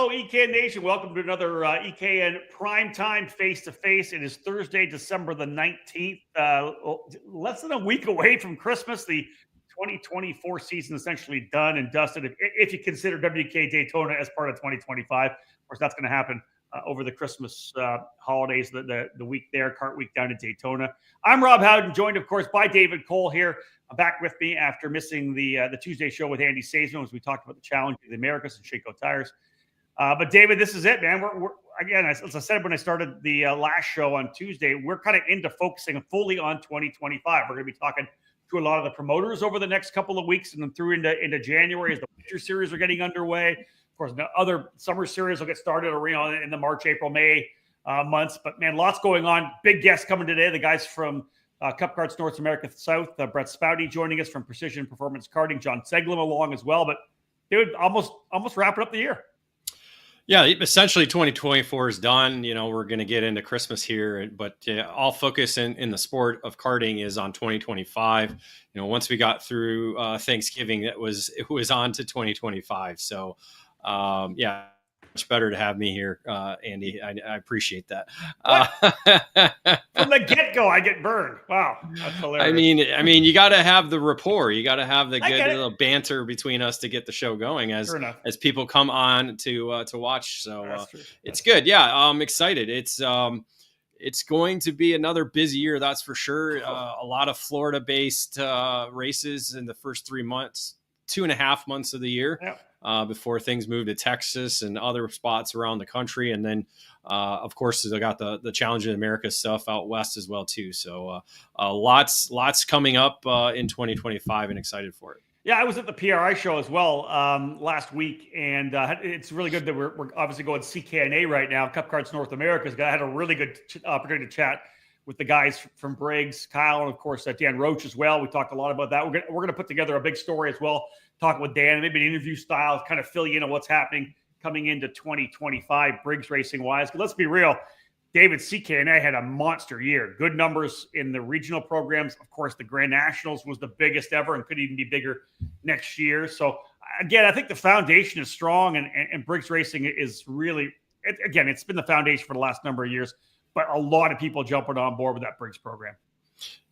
hello, EKN Nation. Welcome to another EKN Primetime Face2Face. It is Thursday, December the 19th. Less than a week away from Christmas. The 2024 season essentially done and dusted, if you consider WK Daytona as part of 2025. Of course, that's going to happen over the Christmas holidays, the week there, Kart Week down in Daytona. I'm Rob Howden, joined, of course, by David Cole here. Back with me after missing the Tuesday show with Andy Seglem as we talked about the challenge of the Americas and Shinko tires. But David, this is it, man. We're again, as I said when I started the last show on Tuesday, we're kind of into focusing fully on 2025. We're going to be talking to a lot of the promoters over the next couple of weeks and then through into January as the winter series are getting underway. Of course, the other summer series will get started in the March, April, May months. But man, lots going on. Big guests coming today. The guys from Cup Karts North America South, Bret Spaude joining us from Precision Performance Karting, John Seglem along as well. But they would almost wrapping up the year. Yeah, essentially 2024 is done. You know, we're going to get into Christmas here, but all focus in the sport of karting is on 2025. You know, once we got through Thanksgiving, it was on to 2025. So, yeah. Much better to have me here, Andy. I appreciate that. From the get-go, I get burned. Wow, that's hilarious. I mean, you got to have the rapport. You got to have the good little banter between us to get the show going as people come on to watch. So it's good. Yeah, I'm excited. It's going to be another busy year, that's for sure. A lot of Florida-based races in the first 3 months, 2.5 months of the year. Yeah. Before things move to Texas and other spots around the country. And then, of course, I got the Challenge of America stuff out west as well, too. So lots coming up in 2025 and excited for it. Yeah, I was at the PRI show as well last week, and it's really good that we're obviously going CKNA right now. Cup Karts North America's had a really good opportunity to chat with the guys from Briggs, Kyle, and of course Dan Roach as well. We talked a lot about that. We're going to put together a big story as well, talking with Dan, maybe an interview style, kind of fill you in on what's happening coming into 2025 Briggs racing wise. But let's be real, David, CKNA had a monster year. Good numbers in the regional programs. Of course, the Grand Nationals was the biggest ever and could even be bigger next year. So again, I think the foundation is strong, and Briggs racing is really, again, it's been the foundation for the last number of years. But a lot of people jumping on board with that Briggs program.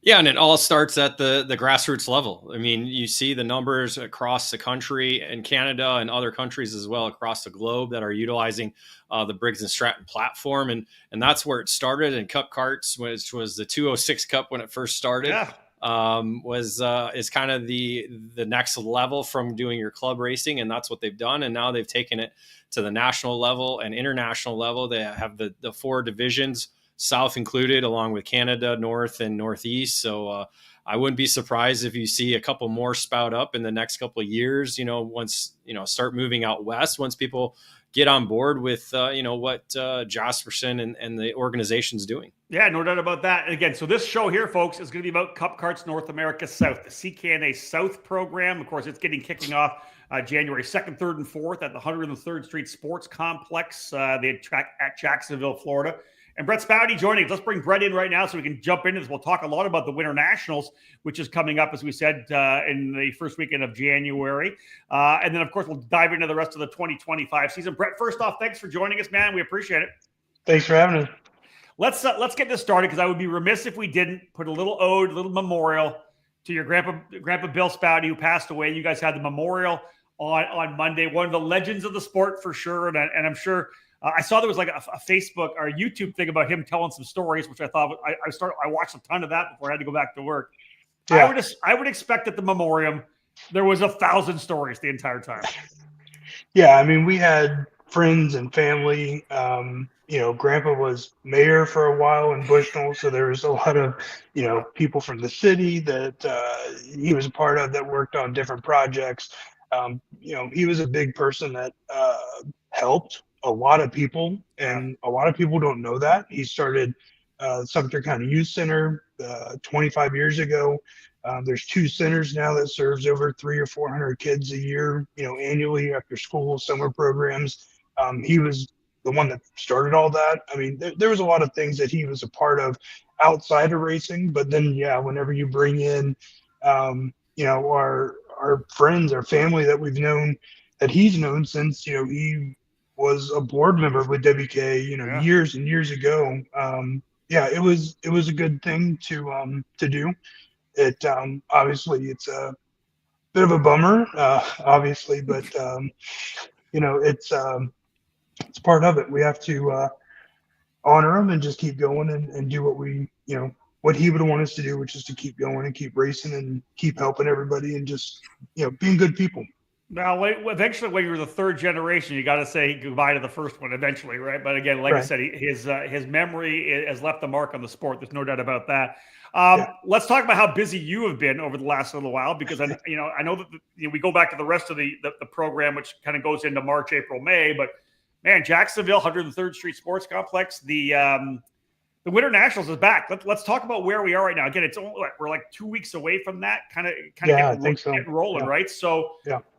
Yeah, and it all starts at the grassroots level. I mean, you see the numbers across the country and Canada and other countries as well across the globe that are utilizing the Briggs and Stratton platform. And that's where it started in Cup Karts, which was the 206 Cup when it first started. Yeah. Is kind of the next level from doing your club racing, and that's what they've done. And now they've taken it to the national level and international level. They have the 4 divisions, South included, along with Canada, North and Northeast. So I wouldn't be surprised if you see a couple more spout up in the next couple of years, once, start moving out west, once people get on board with, what Jasperson and the organization's doing. Yeah, no doubt about that. And again, so this show here, folks, is going to be about Cup Karts North America South, the CKNA South program. Of course, it's kicking off January 2nd, 3rd, and 4th at the 103rd Street Sports Complex, the track at Jacksonville, Florida. And Bret Spaude joining us. Let's bring Bret in right now so we can jump into this. We'll talk a lot about the Winter Nationals, which is coming up, as we said, in the first weekend of January. And then, of course, we'll dive into the rest of the 2025 season. Bret, first off, thanks for joining us, man. We appreciate it. Thanks for having us. Let's get this started, because I would be remiss if we didn't put a little ode, a little memorial to your grandpa Bill Spaude, who passed away. You guys had the memorial on Monday. One of the legends of the sport for sure, and I'm sure I saw there was like a Facebook or YouTube thing about him telling some stories, which I thought I watched a ton of that before I had to go back to work. Yeah. I would expect at the memoriam there was 1,000 stories the entire time. Yeah, I mean, we had friends and family. Grandpa was mayor for a while in Bushnell, so there was a lot of, people from the city that he was a part of that worked on different projects. He was a big person that helped a lot of people, and a lot of people don't know that. He started Sumter County Youth Center 25 years ago. There's 2 centers now that serves over 300 or 400 kids a year, annually after school, summer programs. He was the one that started all that. I mean, there was a lot of things that he was a part of outside of racing, but then, whenever you bring in, our friends, our family that we've known, that he's known since, he was a board member with WK, Yeah. years and years ago. Yeah, it was a good thing to do. It obviously it's a bit of a bummer, obviously, but it's part of it. We have to honor him and just keep going and do what he would want us to do, which is to keep going and keep racing and keep helping everybody and just being good people. Now, eventually, when you're the third generation, you got to say goodbye to the first one eventually, right? But again, like I said, his memory has left a mark on the sport. There's no doubt about that. Let's talk about how busy you have been over the last little while, because I know that we go back to the rest of the program, which kind of goes into March, April, May. But man, Jacksonville, 103rd Street Sports Complex, the Winter Nationals is back. Let's talk about where we are right now. Again, it's only we're like 2 weeks away from that kind of getting rolling, right? So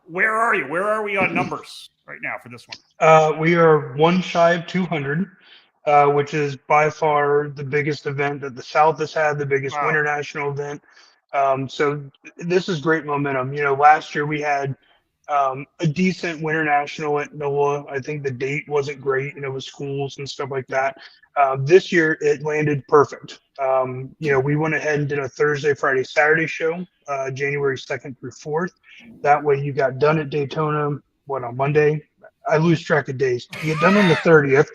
where are you? Where are we on numbers right now for this one? We are one shy of 200, which is by far the biggest event that the South has had, the biggest Winter National event. So this is great momentum. Last year we had a decent Winter National at NOAA. I think the date wasn't great, with schools and stuff like that. This year it landed perfect. We went ahead and did a Thursday, Friday, Saturday show, January 2nd through 4th. That way you got done at Daytona, on Monday? I lose track of days. You get done on the 30th,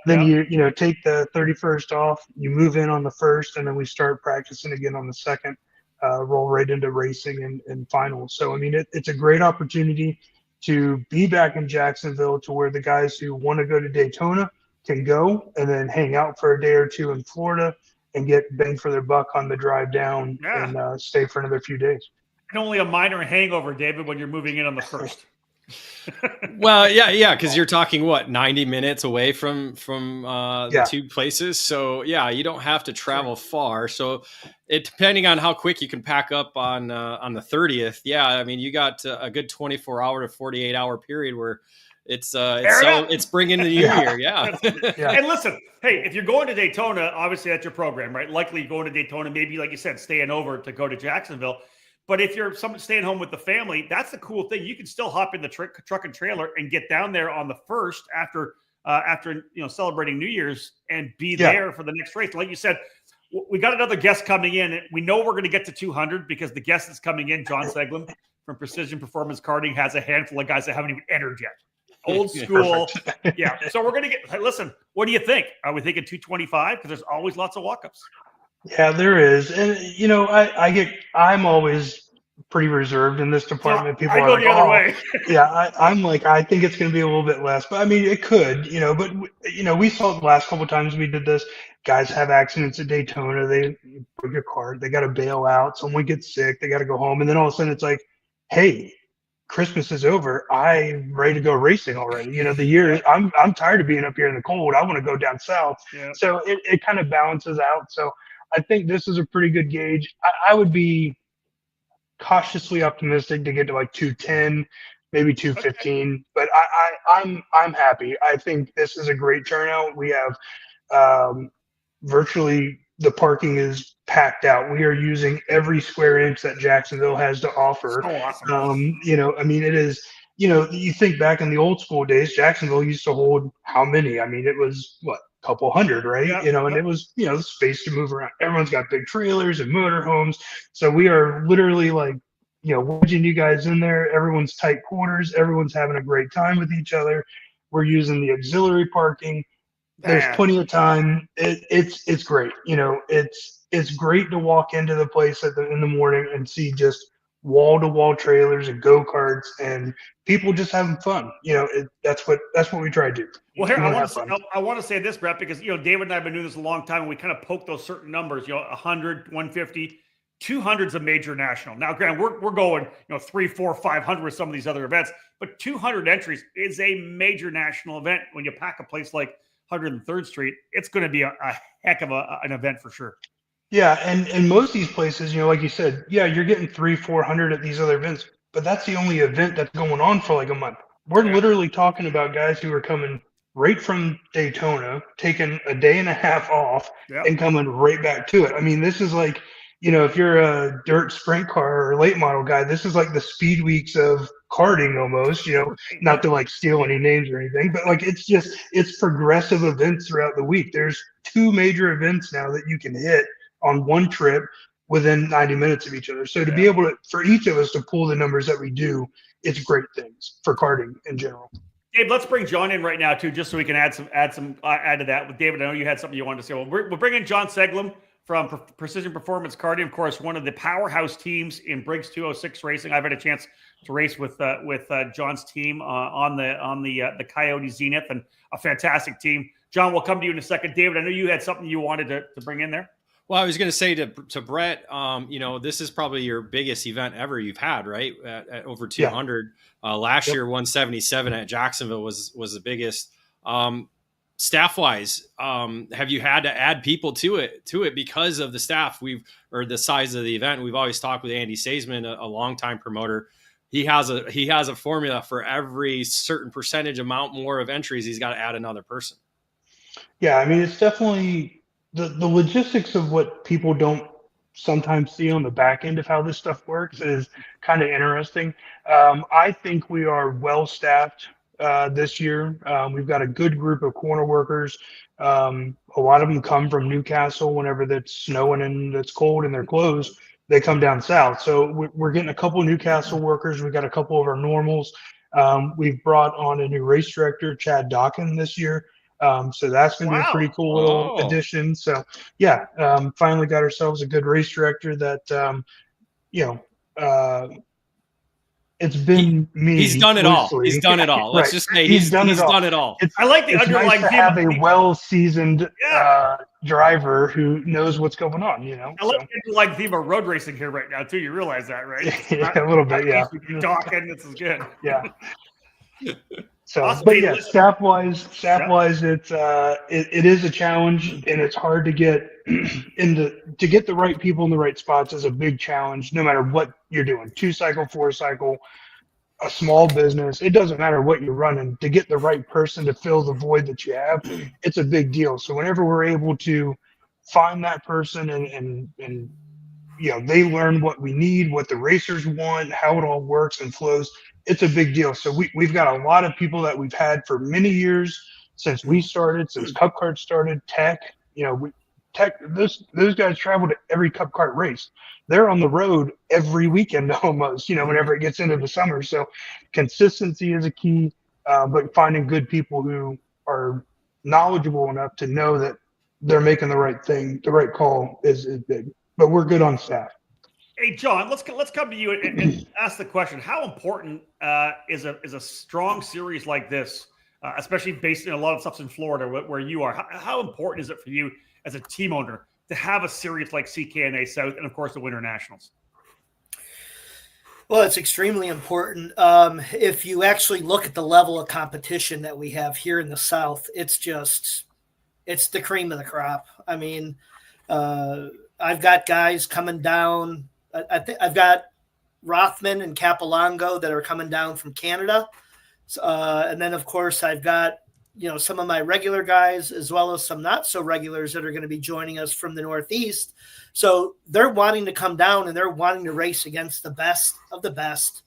then you take the 31st off, you move in on the 1st, and then we start practicing again on the 2nd. Roll right into racing and finals. So, I mean, it's a great opportunity to be back in Jacksonville, to where the guys who want to go to Daytona can go and then hang out for a day or two in Florida and get bang for their buck on the drive down and stay for another few days. And only a minor hangover, David, when you're moving in on the 1st. Well, yeah, because you're talking 90 minutes away from the two places. So you don't have to travel far. So depending on how quick you can pack up on the 30th, I mean, you got a good 24-hour to 48-hour period where it's bringing the new year. And listen, hey, if you're going to Daytona, obviously that's your program, right? Likely going to Daytona, maybe like you said, staying over to go to Jacksonville. But if you're someone staying home with the family, that's the cool thing. You can still hop in the truck and trailer and get down there on the 1st after celebrating New Year's and be there for the next race. Like you said, we got another guest coming in. We know we're going to get to 200 because the guest that's coming in, John Seglem from Precision Performance Karting, has a handful of guys that haven't even entered yet. Old school. So we're going to get – listen, what do you think? Are we thinking 225? Because there's always lots of walk-ups. Yeah, there is. And, I'm always pretty reserved in this department. People I go the other way. I'm like, I think it's going to be a little bit less. But, I mean, it could, but, we saw the last couple of times we did this, guys have accidents at Daytona. They break a car. They got to bail out. Someone gets sick. They got to go home. And then all of a sudden it's like, hey, Christmas is over. I'm ready to go racing already. The year, I'm tired of being up here in the cold. I want to go down south. So it kind of balances out. So I think this is a pretty good gauge. I would be cautiously optimistic to get to like 210, maybe 215. But I'm happy. I think this is a great turnout. We have virtually the parking is packed out. We are using every square inch that Jacksonville has to offer. So awesome. I mean, it is. You think back in the old school days, Jacksonville used to hold how many? I mean, it was couple hundred, right? And it was, space to move around. Everyone's got big trailers and motorhomes. So we are literally wedging you guys in there. Everyone's tight quarters. Everyone's having a great time with each other. We're using the auxiliary parking. There's plenty of time. It's great. It's great to walk into the place in the morning and see just wall-to-wall trailers and go-karts and people just having fun. That's what we try to do. Well, here I want to say this, Bret, because David and I have been doing this a long time, and we kind of poke those certain numbers. 100, 150, 200 is a major national. Now, granted, we're going 3, 4, 500 with some of these other events, but 200 entries is a major national event. When you pack a place like 103rd Street, it's going to be a heck of an event for sure. Yeah, and most of these places, like you said, you're getting 300-400 at these other events, but that's the only event that's going on for like a month. We're literally talking about guys who are coming right from Daytona, taking a day and a half off, and coming right back to it. I mean, this is like, if you're a dirt sprint car or late model guy, this is like the speed weeks of karting almost, not to like steal any names or anything, but like it's progressive events throughout the week. There's 2 major events now that you can hit on one trip within 90 minutes of each other. So to be able to, for each of us to pull the numbers that we do, it's great things for karting in general. Dave, let's bring John in right now too, just so we can add to that. With David, I know you had something you wanted to say. Well, we'll bring in John Seglem from Precision Performance Karting, of course, one of the powerhouse teams in Briggs 206 racing. I've had a chance to race with John's team on the Coyote Zenith, and a fantastic team. John, we'll come to you in a second. David, I know you had something you wanted to bring in there. Well, I was going to say to Bret, this is probably your biggest event ever you've had, right? At over 200. Last year, 177 at Jacksonville was the biggest. Staff wise, have you had to add people to it because of the staff or the size of the event? We've always talked with Andy Saisman, a longtime promoter. He has a formula for every certain percentage amount more of entries. He's got to add another person. Yeah, I mean, it's definitely the logistics of what people don't sometimes see on the back end of how this stuff works is kind of interesting. I think we are well staffed this year. We've got a good group of corner workers. A lot of them come from Newcastle whenever it's snowing and it's cold and they're closed. They come down south. So we're getting a couple of Newcastle workers. We got a couple of our normals. We've brought on a new race director, Chad Dawkin, this year. So that's going to be a pretty cool little addition. So yeah, finally got ourselves a good race director that, it's been me. He's done it all. He's done it all. Let's just say he's done it all. I like the underlying nice to have a well-seasoned driver who knows what's going on. I like the underlying theme of road racing here right now too. You realize that, right? A little bit, yeah. Talking, this is good. Yeah. So, awesome. But yeah, staff wise, it is a challenge, and it's hard to get to get the right people in the right spots is a big challenge. No matter what you're doing, 2-cycle, 4-cycle, a small business, it doesn't matter what you're running. To get the right person to fill the void that you have, it's a big deal. So whenever we're able to find that person and they learn what we need, what the racers want, how it all works and flows, it's a big deal. So we've got a lot of people that we've had for many years since we started, since Cup Kart started. Those guys travel to every Cup Kart race. They're on the road every weekend almost, whenever it gets into the summer. So consistency is a key, but finding good people who are knowledgeable enough to know that they're making the right thing, the right call is big. But we're good on staff. Hey, John, let's come to you and ask the question: how important is a strong series like this, especially based in a lot of stuff in Florida where you are? How important is it for you as a team owner to have a series like CKNA South and, of course, the Winter Nationals? Well, it's extremely important. If you actually look at the level of competition that we have here in the South, it's the cream of the crop. I mean, I've got guys coming down. I think I've got Rothman and Capilongo that are coming down from Canada. And then, of course, I've got, some of my regular guys as well as some not so regulars that are going to be joining us from the Northeast. So they're wanting to come down and they're wanting to race against the best of the best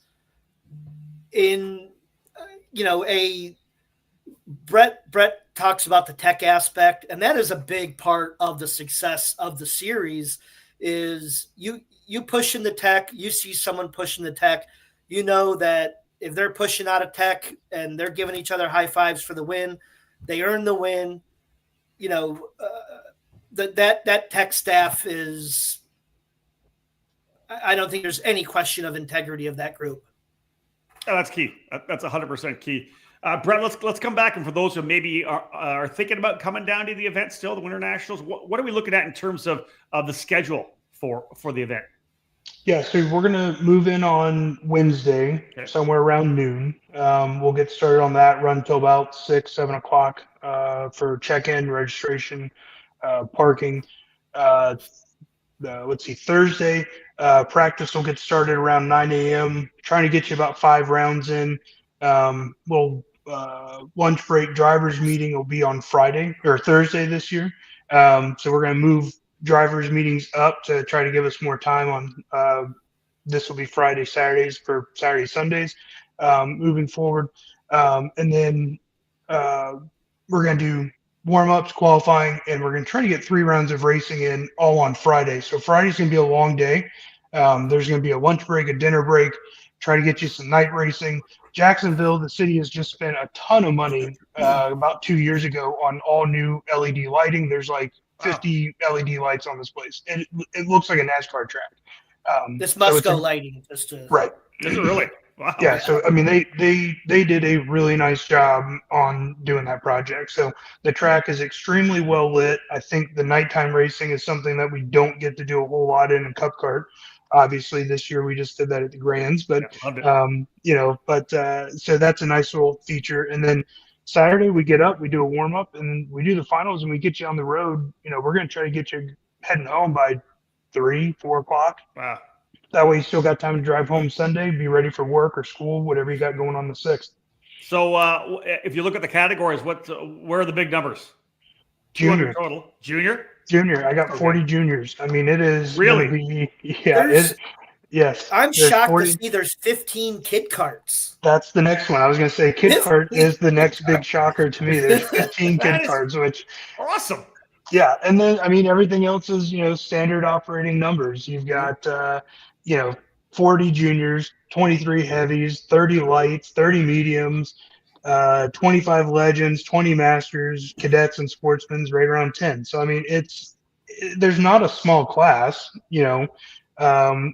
in, Bret talks about the tech aspect, and that is a big part of the success of the series is you pushing the tech, you see someone pushing the tech, that if they're pushing out of tech and they're giving each other high fives for the win, they earn the win. That tech staff is, I don't think there's any question of integrity of that group. Oh, that's key. That's 100% key. Bret, let's come back. And for those who maybe are thinking about coming down to the event still, the Winter Nationals, what are we looking at in terms of the schedule for the event? Yeah, so we're going to move in on Wednesday, somewhere around noon. We'll get started on that, run till about 6, 7 o'clock for check-in, registration, parking. Let's see, Thursday, practice will get started around 9 a.m., trying to get you about 5 rounds in. Lunch break drivers meeting will be on Friday or Thursday this year. So we're going to move drivers meetings up to try to give us more time on this will be Friday, Saturdays for Saturday, Sundays moving forward. And then we're going to do warm-ups, qualifying, and we're going to try to get 3 rounds of racing in all on Friday. So Friday's going to be a long day. There's going to be a lunch break, a dinner break, try to get you some night racing. Jacksonville, the city has just spent a ton of money about 2 years ago on all new LED lighting. There's like 50 LED lights on this place. And it looks like a NASCAR track. This must go lighting. Just to... Right. Is it really? Wow. Yeah, so I mean, they did a really nice job on doing that project. So the track is extremely well lit. I think the nighttime racing is something that we don't get to do a whole lot in a Cup Kart. Obviously, this year we just did that at the Grands, but so that's a nice little feature. And then Saturday we get up, we do a warm up, and we do the finals, and we get you on the road. We're going to try to get you heading home by 3-4 o'clock. Wow. That way you still got time to drive home Sunday, be ready for work or school, whatever you got going on the 6th. So if you look at the categories, where are the big numbers? Junior. Total. Junior? Junior. I got 40 juniors. I mean, it is really? Yes. I'm shocked to see there's 15 kid karts. That's the next one. I was going to say kid kart is the next big shocker to me. There's 15 kid karts, which awesome. Yeah, and then I mean everything else is standard operating numbers. You've got 40 juniors, 23 heavies, 30 lights, 30 mediums, 25 legends, 20 masters, cadets, and sportsmen's right around 10. So I mean there's not a small class,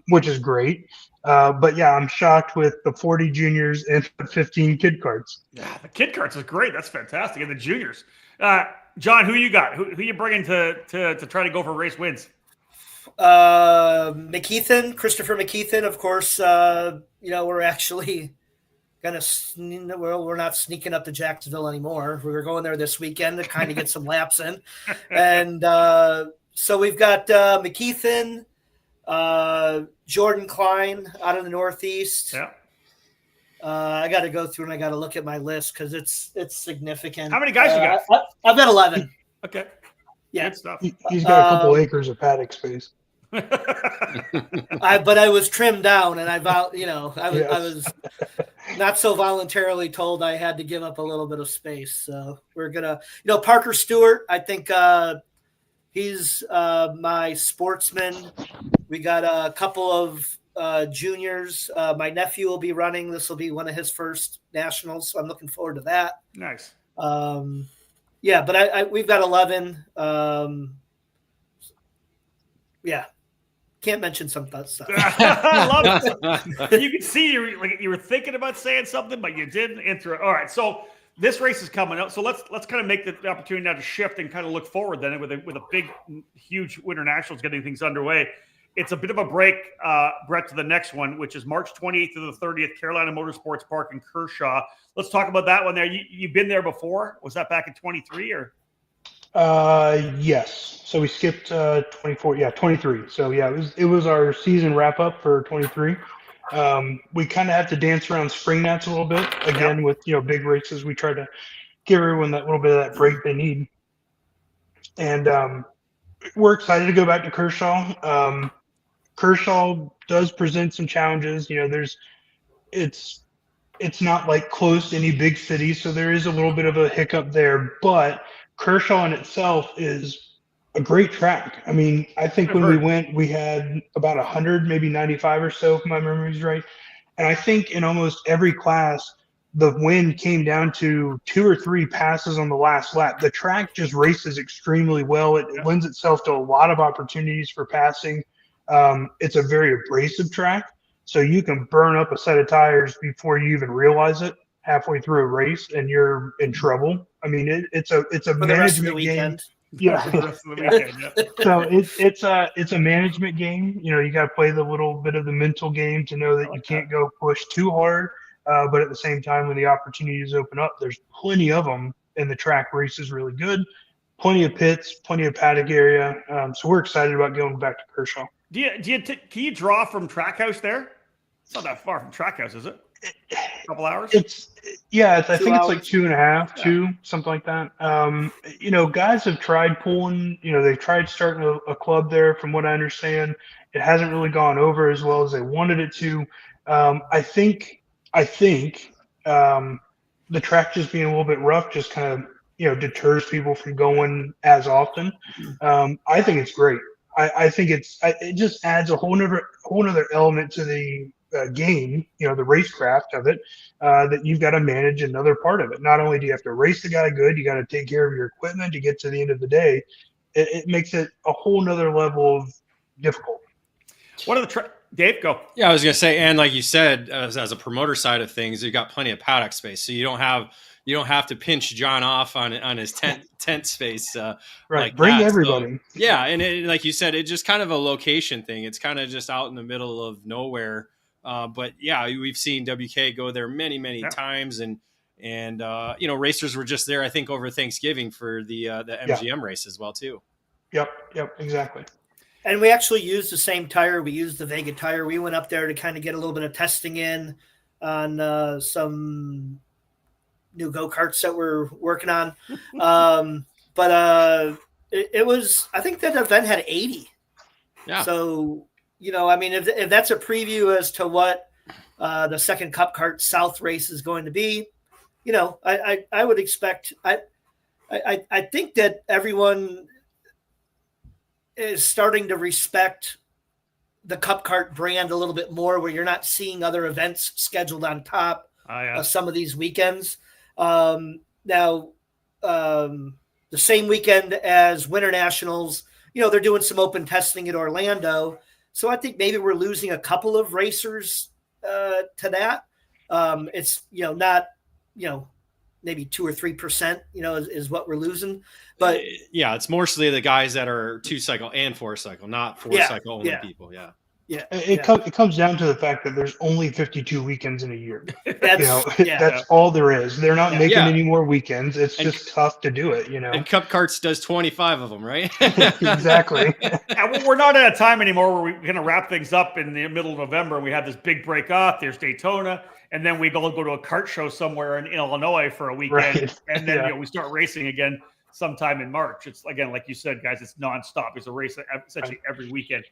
which is great. But yeah, I'm shocked with the 40 juniors and 15 kid karts. Yeah, the kid karts is great. That's fantastic. And the juniors. John, who you got? Who you bringing to try to go for race wins? Christopher McKeithen, of course. We're actually we're not sneaking up to Jacksonville anymore. We were going there this weekend to kind of get some laps in, and so we've got McKeithen, Jordan Klein out of the Northeast. Yeah. I got to go through and I got to look at my list because it's significant. How many guys you got? I've got 11. Okay. Yeah. Good stuff. He's got a couple acres of paddock space. But I was trimmed down, and I was not so voluntarily told I had to give up a little bit of space. So we're gonna, Parker Stewart. I think he's my sportsman. We got a couple of juniors. My nephew will be running. This will be one of his first nationals, so I'm looking forward to that. Nice. Yeah, but we've got 11. Yeah, can't mention some stuff. I love it. You can see you were thinking about saying something, but you didn't enter it. All right, so this race is coming up. So let's kind of make the opportunity now to shift and kind of look forward then with a big, huge Winter Nationals getting things underway. It's a bit of a break, Bret, to the next one, which is March 28th to the 30th, Carolina Motorsports Park in Kershaw. Let's talk about that one there. You've been there before. Was that back in 23 or? Yes. So we skipped 24. Yeah, 23. So yeah, it was our season wrap up for 23. We kind of have to dance around spring nats a little bit again with big races. We try to give everyone that little bit of that break they need, and we're excited to go back to Kershaw. Kershaw does present some challenges. It's not like close to any big city, so there is a little bit of a hiccup there. But Kershaw in itself is a great track. I mean, I think when we went, we had about 100, maybe 95 or so, if my memory is right. And I think in almost every class, the win came down to 2 or 3 passes on the last lap. The track just races extremely well. It lends itself to a lot of opportunities for passing. It's a very abrasive track, so you can burn up a set of tires before you even realize it halfway through a race, and you're in trouble. I mean, it's a management game. Yeah. So it's a management game. You got to play the little bit of the mental game to know that you can't go push too hard. But at the same time, when the opportunities open up, there's plenty of them, and the track race is really good. Plenty of pits, plenty of paddock area. So we're excited about going back to Kershaw. Can you draw from Trackhouse there? It's not that far from Trackhouse, is it? A couple hours? I think it's like hours. 2.5, something like that. Guys have tried pulling, they've tried starting a club there. From what I understand, it hasn't really gone over as well as they wanted it to. I think the track just being a little bit rough just kind of, deters people from going as often. I think it's great. I think it just adds a whole nother element to the game, the racecraft of it, that you've got to manage another part of it. Not only do you have to race the guy good, you got to take care of your equipment to get to the end of the day. It makes it a whole nother level of difficult. What are the Dave, go. Yeah, I was going to say, and like you said, as a promoter side of things, you've got plenty of paddock space, so you don't have to pinch John off on his tent space. Right, like bring that. everybody. So, yeah, and like you said, it's just kind of a location thing. It's kind of just out in the middle of nowhere. But yeah, we've seen WK go there many times, and racers were just there, I think, over Thanksgiving for the MGM race as well too. Yep, exactly. And we actually used the same tire. We used the Vega tire. We went up there to kind of get a little bit of testing in on some new go-karts that we're working on. But it was, I think that event had 80. Yeah. So, if that's a preview as to what the second Cup Kart South race is going to be, I would expect, I think that everyone is starting to respect the Cup Kart brand a little bit more, where you're not seeing other events scheduled on top of some of these weekends. Now, the same weekend as Winter Nationals, they're doing some open testing at Orlando. So I think maybe we're losing a couple of racers to that. It's, not, maybe 2 or 3%, is what we're losing. But yeah, it's mostly the guys that are 2-cycle and 4-cycle, not 4-cycle only people. Yeah. Yeah, it comes down to the fact that there's only 52 weekends in a year. That's all there is. They're not making any more weekends. It's just tough to do it, And Cup Karts does 25 of them, right? Exactly. We're not at a time anymore where we're going to wrap things up in the middle of November. We have this big break off. There's Daytona, and then we go to a kart show somewhere in Illinois for a weekend, right. And then we start racing again sometime in March. It's, again, like you said, guys, it's nonstop. It's a race essentially every weekend.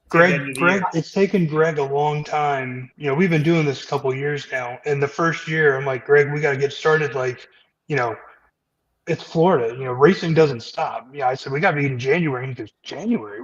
Greg, it's taken Greg a long time. We've been doing this a couple of years now. And the first year, I'm like, Greg, we got to get started. Like, it's Florida. Racing doesn't stop. Yeah, I said, we got to be in January. And he goes, January?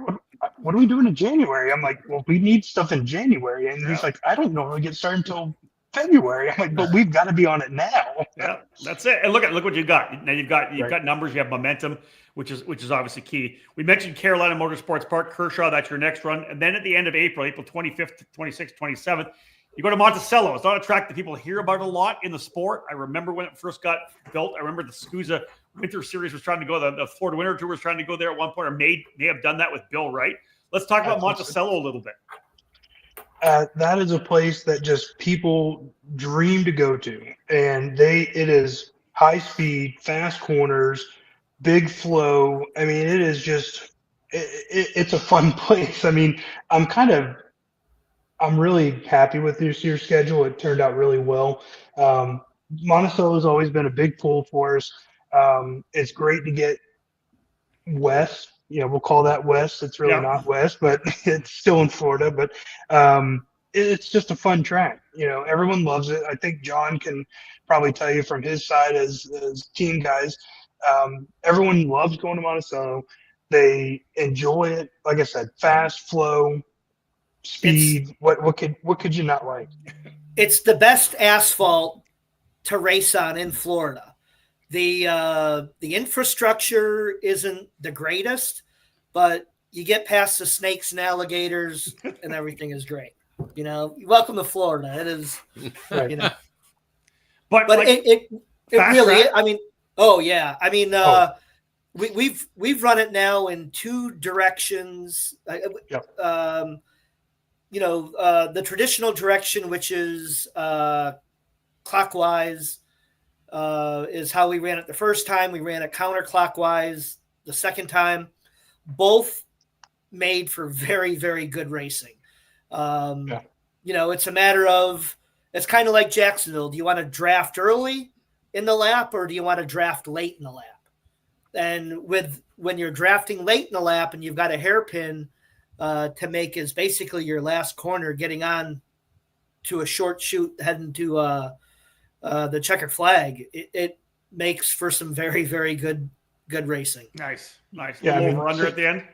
What are we doing in January? I'm like, well, we need stuff in January. And he's like, I don't know. We get started until February. I'm like, but we've got to be on it now. Yeah, that's it. And look what you got. Now you've got numbers. You have momentum, which is obviously key. We mentioned Carolina Motorsports Park, Kershaw. That's your next run, and then at the end of April 25th, 26th, 27th, you go to Monticello. It's not a track that people hear about a lot in the sport. I remember when it first got built. I remember the SCUSA Winter Series was trying to go. The Florida Winter Tour was trying to go there at one point, or may have done that with Bill Wright. Let's talk about Monticello a little bit. That is a place that just people dream to go to, and it is high speed, fast corners, big flow. I mean, it is just it's a fun place. I mean, I'm really happy with this year's schedule. It turned out really well. Monticello has always been a big pull for us. It's great to get west. We'll call that west. It's really not west, but it's still in Florida. But it's just a fun track. Everyone loves it. I think John can probably tell you from his side as team guys. Everyone loves going to Monticello. They enjoy it. Like I said, fast flow, speed. What could you not like? It's the best asphalt to race on in Florida. The infrastructure isn't the greatest, but you get past the snakes and alligators and everything is great. Welcome to Florida. It is, but like, it really, track? I mean, oh yeah. I mean, we've run it now in 2 directions. The traditional direction, which is clockwise, is how we ran it the first time. We ran it counterclockwise the second time. Both made for very, very good racing. It's a matter of, It's kind of like Jacksonville. Do you want to draft early in the lap, or do you want to draft late in the lap? And when you're drafting late in the lap and you've got a hairpin to make is basically your last corner, getting on to a short chute heading to the checkered flag, it makes for some very, very good racing. Nice. Yeah, Over under at the end.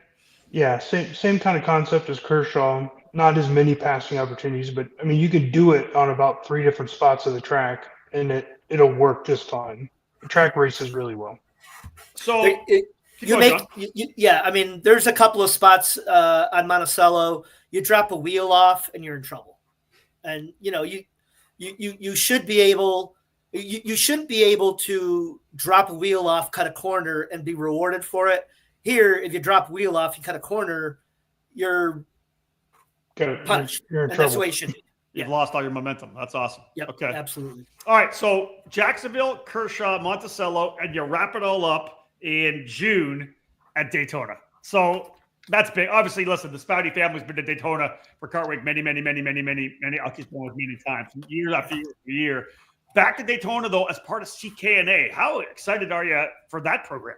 Yeah, same kind of concept as Kershaw. Not as many passing opportunities, but I mean, you could do it on about 3 different spots of the track, and it'll work just fine. The track races really well. So I mean, there's a couple of spots on Monticello. You drop a wheel off, and you're in trouble. And you should be able. You shouldn't be able to drop a wheel off, cut a corner, and be rewarded for it. Here, if you drop a wheel off, you cut a corner, you're punched. You're in and trouble. that's the way it should be. You've lost all your momentum. That's awesome. Yep, okay. Absolutely. All right. So Jacksonville, Kershaw, Monticello, and you wrap it all up in June at Daytona. So that's big. Obviously, listen, the Spaude family's been to Daytona for Kart Week many, I'll keep going many times, year after year. Back to Daytona, though, as part of CKNA. How excited are you for that program?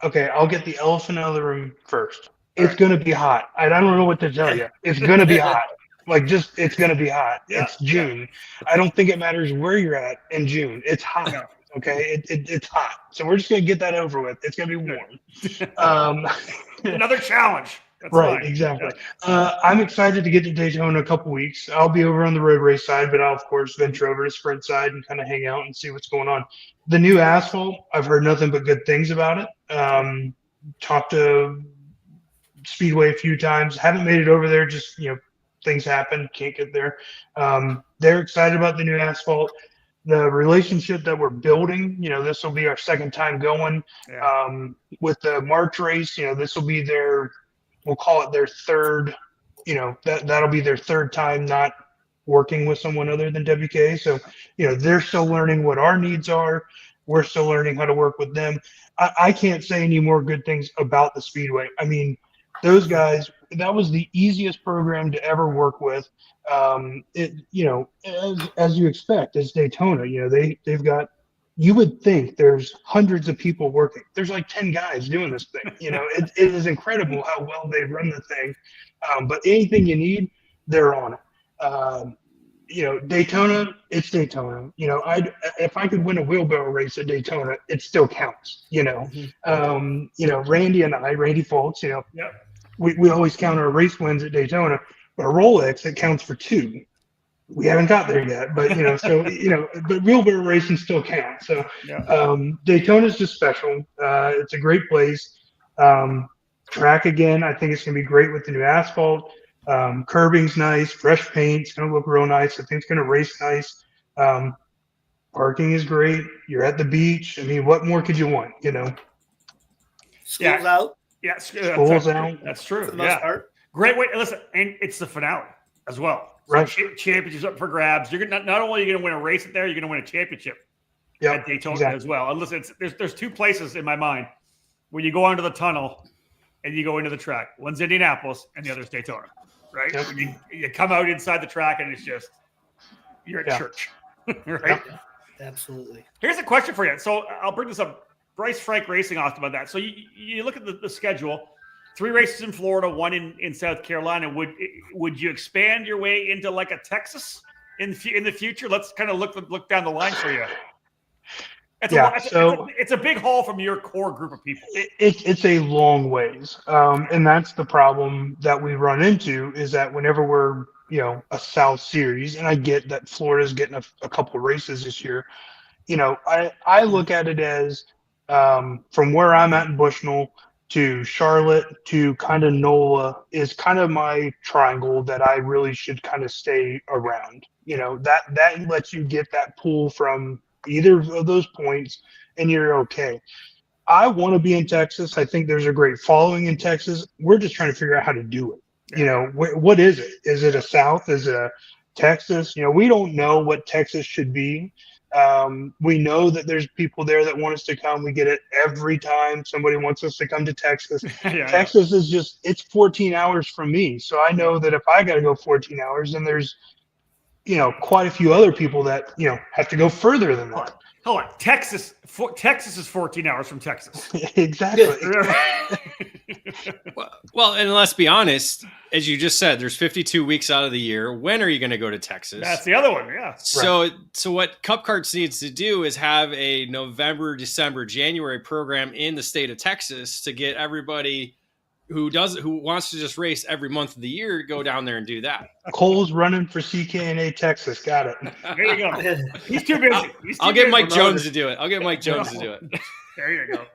Okay, I'll get the elephant out of the room first. It's going to be hot. I don't know what to tell you. It's going to be hot. It's going to be hot. Yeah, it's June. Yeah. I don't think it matters where you're at in June. It's hot. Yeah. Okay, it's hot. So we're just going to get that over with. It's going to be warm. Another challenge. That's right, fine. Exactly. Yeah. I'm excited to get to Daytona in a couple weeks. I'll be over on the road race side, but I'll, of course, venture over to sprint side and kind of hang out and see what's going on. The new asphalt, I've heard nothing but good things about it. Talked to Speedway a few times. Haven't made it over there. Just, things happen. Can't get there. They're excited about the new asphalt. The relationship that we're building, this will be our second time going. Yeah. With the March race, this will be we'll call it their third, that'll be their third time not working with someone other than WK. So, they're still learning what our needs are. We're still learning how to work with them. I can't say any more good things about the Speedway. I mean, those guys, that was the easiest program to ever work with. As you expect, it's Daytona, they've got, you would think there's hundreds of people working. There's like 10 guys doing this thing. It is incredible how well they run the thing. But anything you need, they're on it. Daytona, it's Daytona. If I could win a wheelbarrow race at Daytona, it still counts. Randy Foltz, we always count our race wins at Daytona, but a Rolex, it counts for 2. We haven't got there yet, but but wheelbarrow racing still counts. So Daytona is just special. It's a great place. Track again, I think it's gonna be great with the new asphalt. Curbing's nice, fresh paint. It's gonna look real nice. I think it's gonna race nice. Parking is great. You're at the beach. I mean, what more could you want? School's out. Yeah, school's out. That's true. For the most part. Great way. Listen, and it's the finale as well. Right. So championships up for grabs. You're not only are you going to win a race there, you're going to win a championship at Daytona as well. And listen, there's 2 places in my mind where you go onto the tunnel and you go into the track. One's Indianapolis and the other's Daytona, right? Yep. You come out inside the track and it's just, you're at church, right? Yeah, absolutely. Here's a question for you. So I'll bring this up. Bryce Frank Racing asked about that. So you look at the schedule. 3 races in Florida, 1 in South Carolina. Would you expand your way into like a Texas in the future? Let's kind of look down the line for you. It's a big haul from your core group of people. It's a long ways, and that's the problem that we run into is that whenever we're a South Series, and I get that Florida's getting a couple races this year. I look at it as from where I'm at in Bushnell to Charlotte to kind of NOLA is kind of my triangle that I really should kind of stay around. That lets you get that pull from either of those points and you're okay. I want to be in Texas. I think there's a great following in Texas. We're just trying to figure out how to do it. What is it? Is it a South? Is it a Texas? We don't know what Texas should be. We know that there's people there that want us to come. We get it every time somebody wants us to come to Texas. Texas is it's 14 hours from me. So I know that if I got to go 14 hours, then there's quite a few other people that, have to go further than that. Hold on. Texas is 14 hours from Texas. Exactly. Well, and let's be honest, as you just said, there's 52 weeks out of the year. When are you going to go to Texas? That's the other one, yeah. So what Cup Karts needs to do is have a November, December, January program in the state of Texas to get everybody who wants to just race every month of the year to go down there and do that. Cole's running for CKNA Texas. Got it. There you go. He's too busy. I'll get Mike Jones to do it. I'll get Mike Jones to do it. There you go.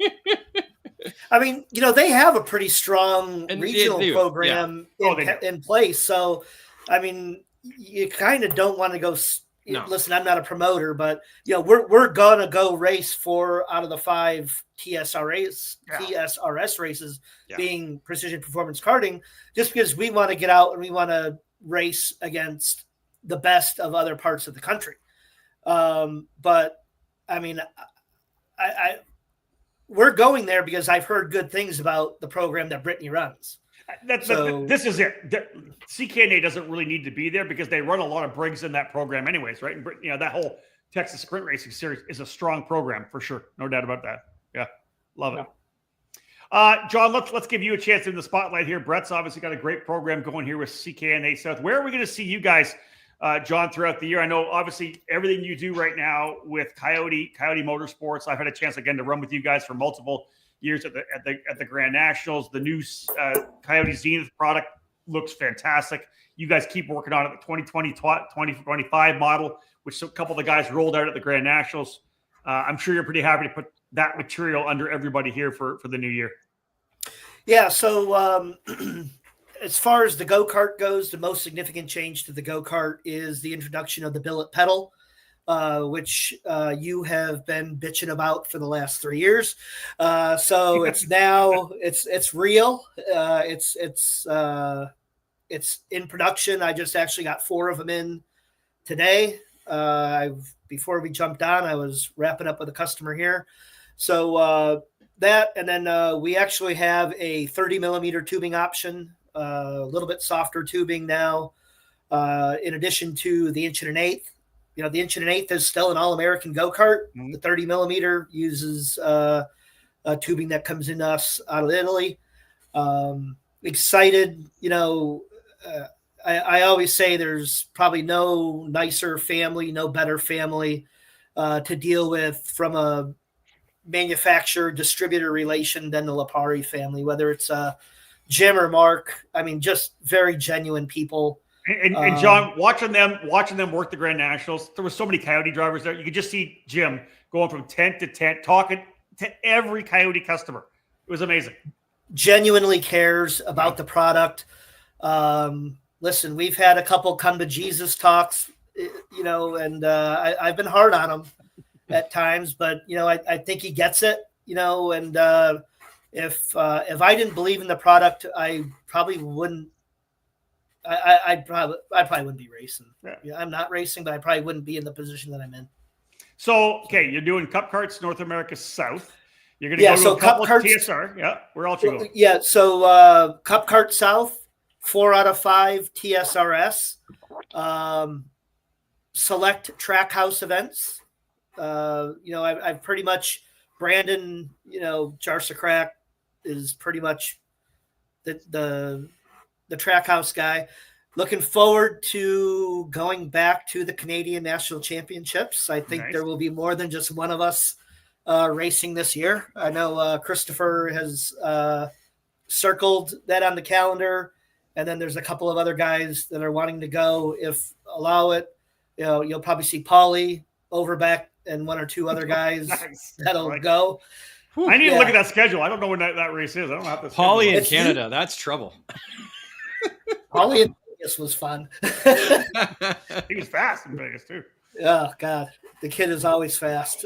I mean, they have a pretty strong regional program in place. So, I mean, you kind of don't want to go. No. Listen, I'm not a promoter, but we're gonna go race 4 out of the 5 TSRS races, being Precision Performance Karting, just because we want to get out and we want to race against the best of other parts of the country. But I mean, we're going there because I've heard good things about the program that Brittany runs. This is it. CKNA doesn't really need to be there because they run a lot of Briggs in that program anyways, right? And that whole Texas Sprint Racing Series is a strong program for sure. No doubt about that. Yeah, love it. John, let's give you a chance in the spotlight here. Bret's obviously got a great program going here with CKNA South. Where are we going to see you guys, John, throughout the year? I know obviously everything you do right now with Coyote Motorsports. I've had a chance again to run with you guys for multiple years at the Grand Nationals. The new Coyote Zenith product looks fantastic. You guys keep working on it. The 2025 model, which a couple of the guys rolled out at the Grand Nationals. I'm sure you're pretty happy to put that material under everybody here for the new year. Yeah. So as far as the go-kart goes, the most significant change to the go-kart is the introduction of the billet pedal, which you have been bitching about for the last 3 years. So it's now it's real. It's in production. I just actually got 4 of them in today. Before we jumped on, I was wrapping up with a customer here. So that, and then we actually have a 30 millimeter tubing option, a little bit softer tubing now, in addition to the 1 1/8. The 1 1/8 is still an all-American go-kart. Mm-hmm. The 30 millimeter uses a tubing that comes in us out of Italy. Excited, I always say there's probably no nicer family, no better family to deal with from a manufacturer-distributor relation than the Lipari family, whether it's Jim or Mark. I mean, just very genuine people. And John, watching them work the Grand Nationals, there were so many Coyote drivers there. You could just see Jim going from tent to tent, talking to every Coyote customer. It was amazing. Genuinely cares about the product. Listen, we've had a couple come to Jesus talks, and I've been hard on him at times, but I think he gets it, and if I didn't believe in the product, I probably wouldn't. I probably wouldn't be racing. Yeah, I'm not racing, but I probably wouldn't be in the position that I'm in. So, okay, you're doing Cup Karts North America South. You're going to go to a couple of TSR. Yeah, where else you go? Yeah, so Cup Kart South, 4 out of 5 TSRS, select track house events. I've pretty much Brandon, Jarsa Crack is pretty much the track house guy. Looking forward to going back to the Canadian National Championships. I think there will be more than just one of us racing this year. I know Christopher has circled that on the calendar, and then there's a couple of other guys that are wanting to go. If allow it, you'll probably see Paulie, Overbeck, and 1 or 2 other guys that'll go. I need to look at that schedule. I don't know when that race is. I don't have to. Paulie in Canada, that's trouble. Paulie in Vegas was fun. He was fast in Vegas too. Oh God, the kid is always fast.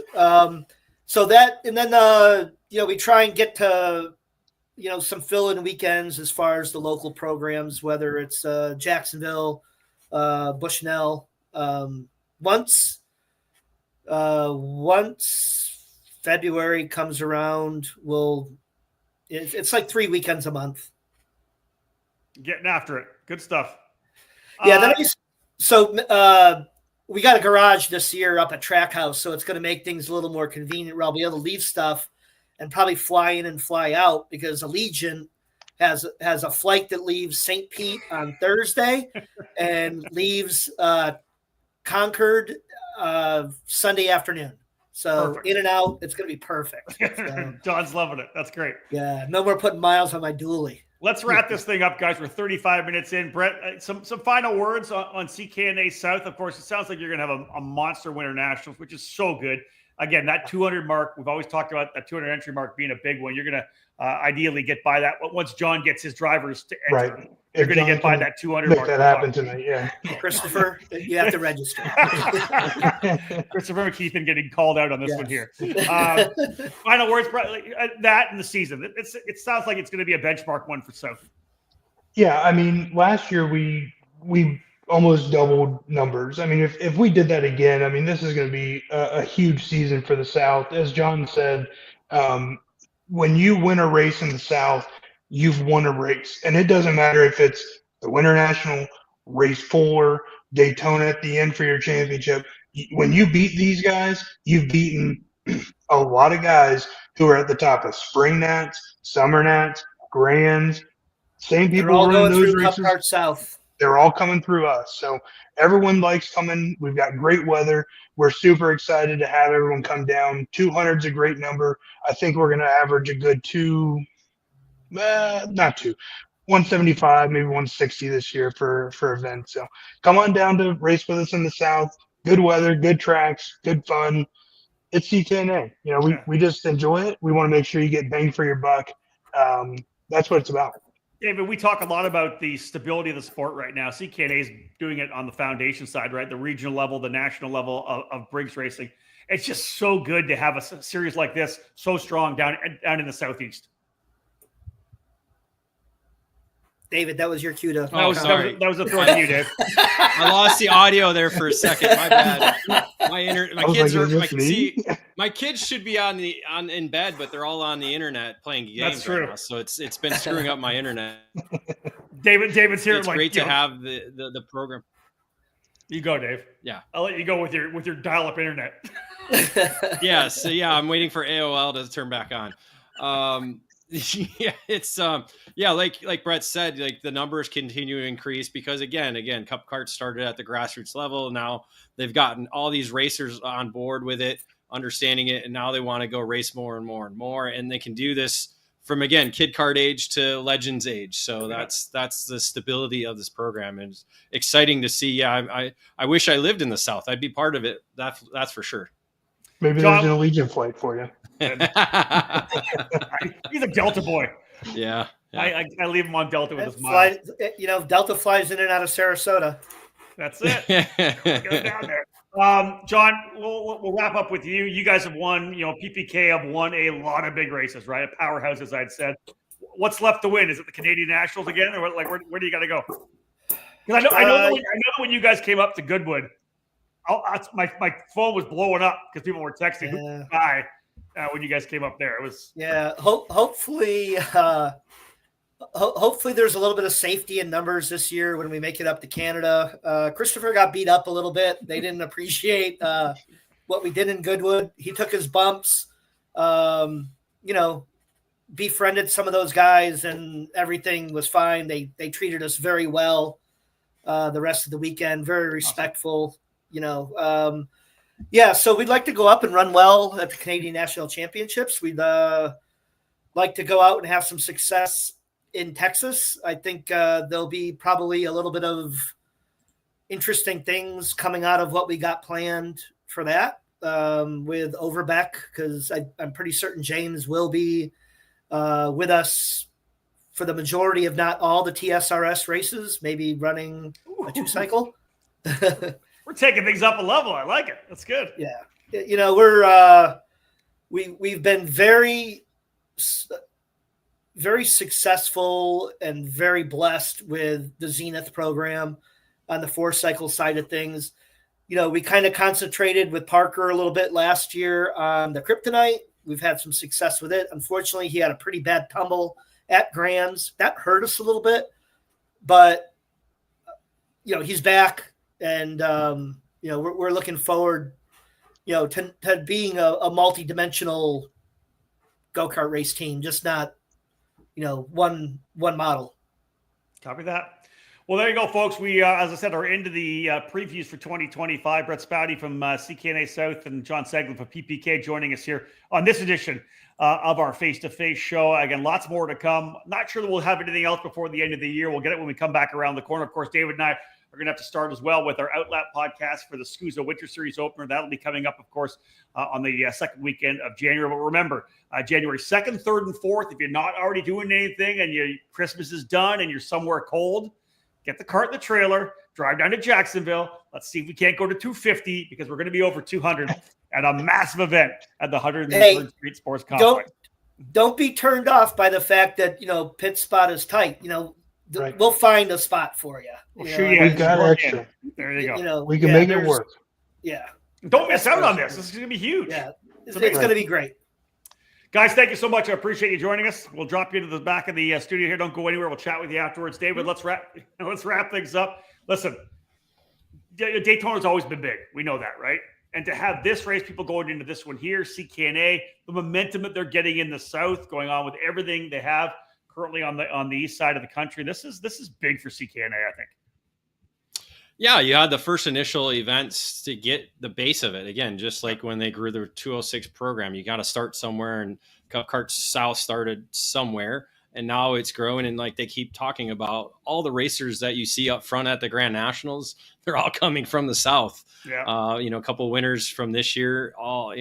So that, and then we try and get to some fill-in weekends as far as the local programs, whether it's Jacksonville, Bushnell. Once February comes around, it's like 3 weekends a month. Getting after it. Good stuff. Yeah, So we got a garage this year up at Trackhouse, so it's going to make things a little more convenient where I'll be able to leave stuff and probably fly in and fly out, because Allegiant has a flight that leaves St. Pete on Thursday and leaves Concord Sunday afternoon. So Perfect. in and out, it's going to be perfect. So, John's loving it. That's great. yeah, no more putting miles on my dually. Let's wrap this thing up, guys. We're 35 minutes in. Bret, some final words on CKNA South. Of course, it sounds like you're going to have a monster Winter Nationals, which is so good. Again, that 200 mark, we've always talked about that 200 entry mark being a big one. You're going to ideally get by that. Once John gets his drivers to enter, Right. you're going to get by that 200 Make mark. that happen tonight, yeah. Christopher, you have to register. Christopher McKeithen getting called out on this one here. Final words, Bret, that and the season. It sounds like it's going to be a benchmark one for South. Yeah, I mean, last year we almost doubled numbers. I mean, if we did that again, I mean, this is going to be a huge season for the South. As John said, when you win a race in the South, you've won a race. And it doesn't matter if it's the Winter National, Race 4, Daytona at the end for your championship. When you beat these guys, you've beaten a lot of guys who are at the top of Spring Nats, Summer Nats, Grands. Same people They're all running going those through races. Karts South. They're all coming through us. So everyone likes coming. We've got great weather. We're super excited to have everyone come down. 200's a great number. I think we're going to average a good 175, maybe 160 this year for events. So come on down to race with us in the South. Good weather, good tracks, good fun. It's CKNA. You know, we just enjoy it. We want to make sure you get bang for your buck. That's what it's about. David, we talk a lot about the stability of the sport right now. CKNA is doing it on the foundation side, right? The regional level, the national level of Briggs racing. It's just so good to have a series like this so strong down in the Southeast. David, that was your cue to. Sorry. That was a throw to you, Dave. I lost the audio there for a second. My bad. My kids should be in bed, but they're all on the internet playing games. That's true. Right now, so it's been screwing up my internet. David's here. It's great to have the program. You go, Dave. Yeah, I'll let you go with your dial-up internet. Yeah. So I'm waiting for AOL to turn back on. Yeah, it's like Bret said, like the numbers continue to increase because again, Cup Karts started at the grassroots level. Now they've gotten all these racers on board with it, understanding it, and now they want to go race more and more and more, and they can do this from again kid kart age to legends age. So that's the stability of this program, and it's exciting to see. Yeah, I wish I lived in the South. I'd be part of it. That's for sure. Maybe John, there's an Allegiant flight for you. He's a Delta boy. Yeah. I leave him on Delta with his mom. Delta flies in and out of Sarasota. That's it. Go down there. John, we'll wrap up with you. You guys have won. PPK have won a lot of big races, right? A powerhouse, as I'd said. What's left to win? Is it the Canadian Nationals again, or where do you got to go? Because I know when you guys came up to Goodwood, my phone was blowing up because people were texting who's the guy when you guys came up there. It was hopefully there's a little bit of safety in numbers this year when we make it up to Canada. Christopher got beat up a little bit. They didn't appreciate what we did in Goodwood. He took his bumps, befriended some of those guys, and everything was fine. They treated us very well the rest of the weekend, very respectful. So we'd like to go up and run well at the Canadian National Championships. We'd like to go out and have some success in Texas. I think there'll be probably a little bit of interesting things coming out of what we got planned for that with Overbeck, because I'm pretty certain James will be with us for the majority, if not all, the TSRS races, maybe running a 2-cycle. We're taking things up a level. I like it. That's good. Yeah. We've been very, very successful and very blessed with the Zenith program on the 4-cycle side of things. We kind of concentrated with Parker a little bit last year on the Kryptonite. We've had some success with it. Unfortunately, he had a pretty bad tumble at Grands. That hurt us a little bit, but he's back. And we're looking forward, to being a multi-dimensional go-kart race team, just not one model. Copy that. Well, there you go, folks. We, as I said, are into the previews for 2025. Bret Spaude from CKNA South and John Seglem from PPK joining us here on this edition of our face-to-face show. Again, lots more to come. Not sure that we'll have anything else before the end of the year. We'll get it when we come back around the corner. Of course, David and I are going to have to start as well with our Outlet podcast for the SCUSA Winter Series opener. That'll be coming up, of course, on the second weekend of January. But remember, January 2nd, 3rd, and 4th, if you're not already doing anything and Christmas is done and you're somewhere cold, get the cart and the trailer, drive down to Jacksonville. Let's see if we can't go to 250 because we're going to be over 200 at a massive event at the 103rd Street Sports Complex. Don't be turned off by the fact that, pit spot is tight. Right. We'll find a spot for you. We've got extra. There you go. We can make it work. Yeah. Don't miss out on this. This is going to be huge. Yeah. It's going to be great. Guys, thank you so much. I appreciate you joining us. We'll drop you into the back of the studio here. Don't go anywhere. We'll chat with you afterwards. David, let's wrap things up. Listen, Daytona's always been big. We know that, right? And to have this race, people going into this one here, CKNA, the momentum that they're getting in the South, going on with everything they have currently on the east side of the country. This is big for CKNA, I think. Yeah, you had the first initial events to get the base of it. Again, just like when they grew the 206 program, you got to start somewhere, and Karts South started somewhere, and now it's growing. And like they keep talking about, all the racers that you see up front at the Grand Nationals, they're all coming from the South. Yeah. A couple winners from this year, all,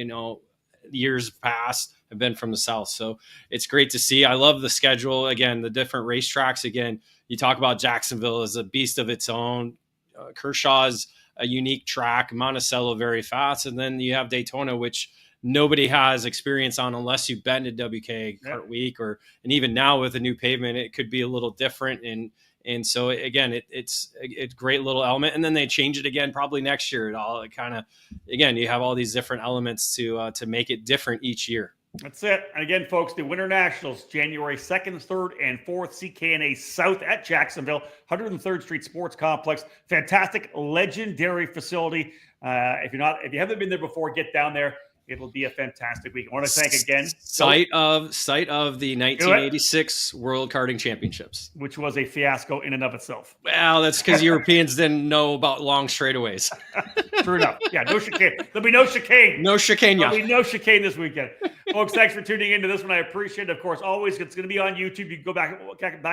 years past have been from the South. So it's great to see. I love the schedule. Again, the different racetracks. Again, you talk about Jacksonville as a beast of its own. Kershaw's a unique track, Monticello very fast, and then you have Daytona, which nobody has experience on unless you've been to WK Kart Week, and even now with the new pavement, it could be a little different. And so again, it's a great little element, and then they change it again probably next year. Again, you have all these different elements to make it different each year. That's it. And again, folks, the Winter Nationals, January 2nd, 3rd, and 4th, CKNA South at Jacksonville, 103rd Street Sports Complex. Fantastic, legendary facility. If you haven't been there before, get down there. It'll be a fantastic week. I want to thank again. Site of the 1986 World Karting Championships, which was a fiasco in and of itself. Well, that's because Europeans didn't know about long straightaways. True enough. Yeah, no chicane. There'll be no chicane. No chicane. There'll be no chicane this weekend. Folks, thanks for tuning into this one. I appreciate it. Of course, always, it's going to be on YouTube. You can go back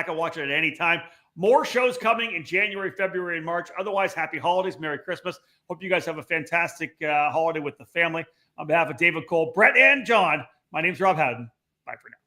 and watch it at any time. More shows coming in January, February, and March. Otherwise, happy holidays. Merry Christmas. Hope you guys have a fantastic holiday with the family. On behalf of David Cole, Bret, and John, my name's Rob Howden. Bye for now.